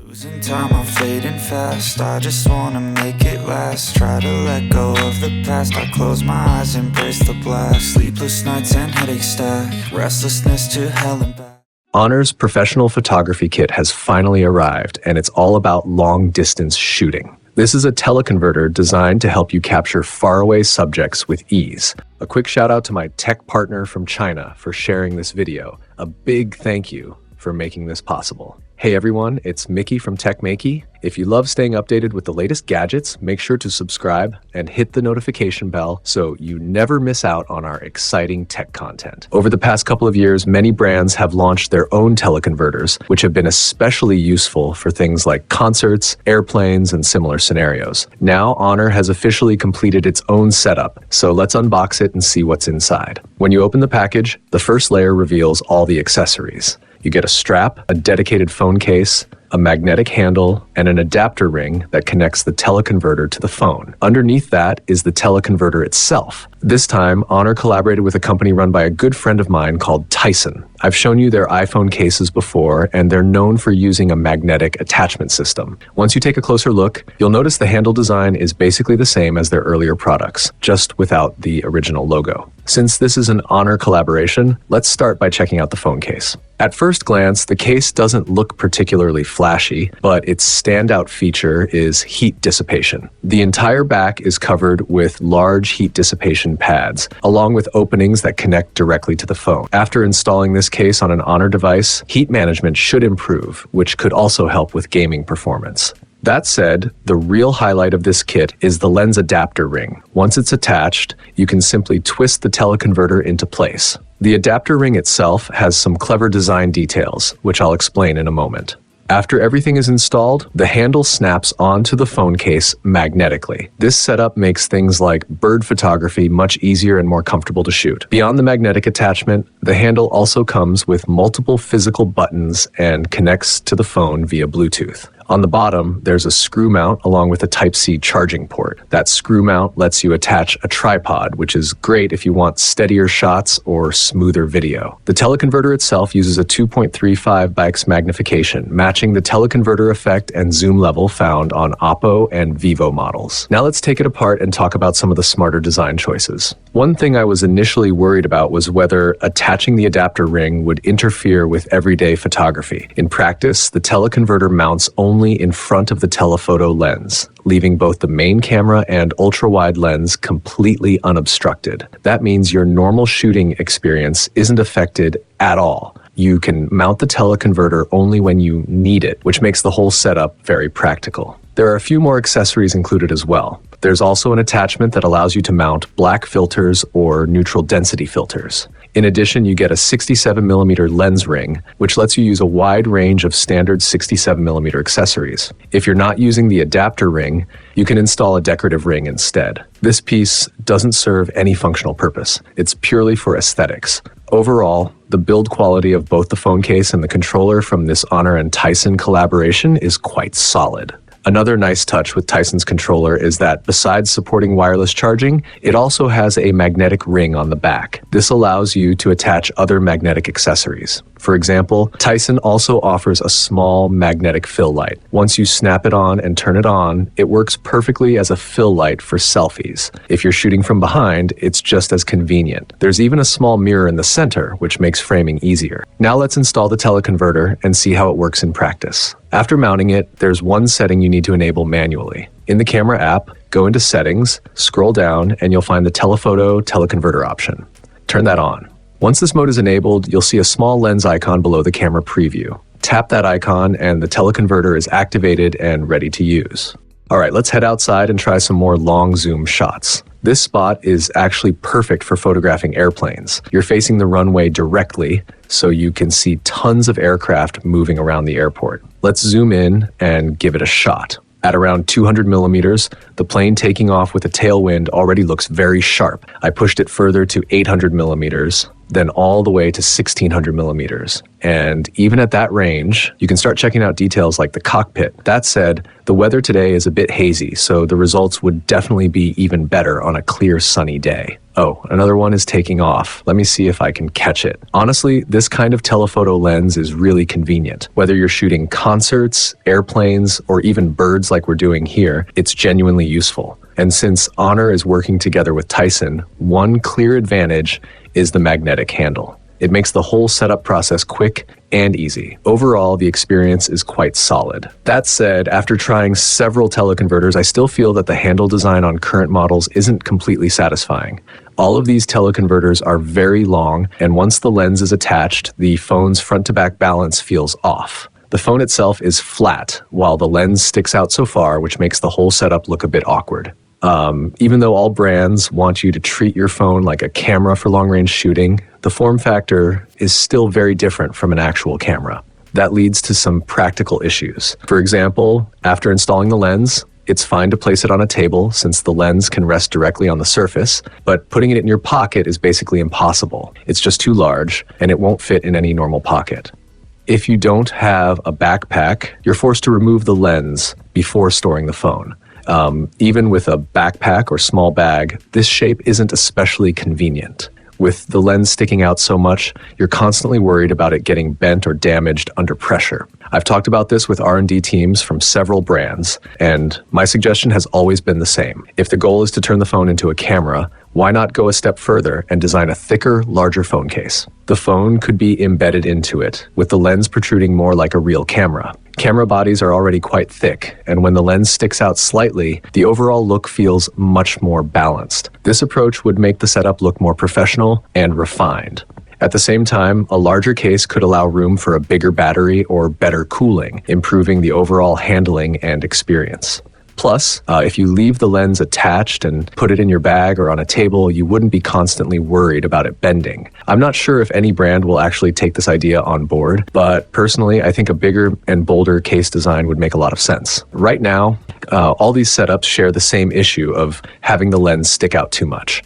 Losing time, I'm fading fast. I just wanna make it last. Try to let go of the past. I close my eyes, embrace the blast. Sleepless nights and headache stack. Restlessness to hell and back. Honor's professional photography kit has finally arrived, and it's all about long-distance shooting. This is a teleconverter designed to help you capture faraway subjects with ease. A quick shout out to my tech partner from China for sharing this video. A big thank you for making this possible. Hey everyone, it's Maiky from techmaiky. If you love staying updated with the latest gadgets, make sure to subscribe and hit the notification bell so you never miss out on our exciting tech content. Over the past couple of years, many brands have launched their own teleconverters, which have been especially useful for things like concerts, airplanes, and similar scenarios. Now, Honor has officially completed its own setup, so let's unbox it and see what's inside. When you open the package, the first layer reveals all the accessories. You get a strap, a dedicated phone case, a magnetic handle, and an adapter ring that connects the teleconverter to the phone. Underneath that is the teleconverter itself. This time, Honor collaborated with a company run by a good friend of mine called Tyson. I've shown you their iPhone cases before, and they're known for using a magnetic attachment system. Once you take a closer look, you'll notice the handle design is basically the same as their earlier products, just without the original logo. Since this is an Honor collaboration, let's start by checking out the phone case. At first glance, the case doesn't look particularly flashy, but its standout feature is heat dissipation. The entire back is covered with large heat dissipation pads, along with openings that connect directly to the phone. After installing this case on an Honor device, heat management should improve, which could also help with gaming performance. That said, the real highlight of this kit is the lens adapter ring. Once it's attached, you can simply twist the teleconverter into place. The adapter ring itself has some clever design details, which I'll explain in a moment. After everything is installed, the handle snaps onto the phone case magnetically. This setup makes things like bird photography much easier and more comfortable to shoot. Beyond the magnetic attachment, the handle also comes with multiple physical buttons and connects to the phone via Bluetooth. On the bottom, there's a screw mount along with a Type-C charging port. That screw mount lets you attach a tripod, which is great if you want steadier shots or smoother video. The teleconverter itself uses a 2.35x magnification, matching the teleconverter effect and zoom level found on Oppo and Vivo models. Now let's take it apart and talk about some of the smarter design choices. One thing I was initially worried about was whether attaching the adapter ring would interfere with everyday photography. In practice, the teleconverter mounts only in front of the telephoto lens, leaving both the main camera and ultra-wide lens completely unobstructed. That means your normal shooting experience isn't affected at all. You can mount the teleconverter only when you need it, which makes the whole setup very practical. There are a few more accessories included as well. There's also an attachment that allows you to mount black filters or neutral density filters. In addition, you get a 67mm lens ring, which lets you use a wide range of standard 67mm accessories. If you're not using the adapter ring, you can install a decorative ring instead. This piece doesn't serve any functional purpose. It's purely for aesthetics. Overall, the build quality of both the phone case and the controller from this Honor and Tyson collaboration is quite solid. Another nice touch with Tyson's controller is that besides supporting wireless charging, it also has a magnetic ring on the back. This allows you to attach other magnetic accessories. For example, Tyson also offers a small magnetic fill light. Once you snap it on and turn it on, it works perfectly as a fill light for selfies. If you're shooting from behind, it's just as convenient. There's even a small mirror in the center, which makes framing easier. Now let's install the teleconverter and see how it works in practice. After mounting it, there's one setting you need to enable manually. In the camera app, go into Settings, scroll down, and you'll find the Telephoto teleconverter option. Turn that on. Once this mode is enabled, you'll see a small lens icon below the camera preview. Tap that icon and the teleconverter is activated and ready to use. All right, let's head outside and try some more long zoom shots. This spot is actually perfect for photographing airplanes. You're facing the runway directly, so you can see tons of aircraft moving around the airport. Let's zoom in and give it a shot. At around 200 millimeters, The plane taking off with a tailwind already looks very sharp. I pushed it further to 800 millimeters, then all the way to 1600 millimeters. And even at that range, you can start checking out details like the cockpit. That said, the weather today is a bit hazy, so the results would definitely be even better on a clear, sunny day. Oh, another one is taking off. Let me see if I can catch it. Honestly, this kind of telephoto lens is really convenient. Whether you're shooting concerts, airplanes, or even birds like we're doing here, it's genuinely useful. And since Honor is working together with Tyson, one clear advantage is the magnetic handle. It makes the whole setup process quick and easy. Overall, the experience is quite solid. That said, after trying several teleconverters, I still feel that the handle design on current models isn't completely satisfying. All of these teleconverters are very long, and once the lens is attached, the phone's front-to-back balance feels off. The phone itself is flat, while the lens sticks out so far, which makes the whole setup look a bit awkward. Even though all brands want you to treat your phone like a camera for long-range shooting, the form factor is still very different from an actual camera. That leads to some practical issues. For example, after installing the lens, it's fine to place it on a table since the lens can rest directly on the surface, but putting it in your pocket is basically impossible. It's just too large, and it won't fit in any normal pocket. If you don't have a backpack, you're forced to remove the lens before storing the phone. Even with a backpack or small bag, this shape isn't especially convenient. With the lens sticking out so much, you're constantly worried about it getting bent or damaged under pressure. I've talked about this with R&D teams from several brands, and my suggestion has always been the same. If the goal is to turn the phone into a camera, why not go a step further and design a thicker, larger phone case? The phone could be embedded into it, with the lens protruding more like a real camera. Camera bodies are already quite thick, and when the lens sticks out slightly, the overall look feels much more balanced. This approach would make the setup look more professional and refined. At the same time, a larger case could allow room for a bigger battery or better cooling, improving the overall handling and experience. Plus, if you leave the lens attached and put it in your bag or on a table, you wouldn't be constantly worried about it bending. I'm not sure if any brand will actually take this idea on board, but personally, I think a bigger and bolder case design would make a lot of sense. Right now, all these setups share the same issue of having the lens stick out too much.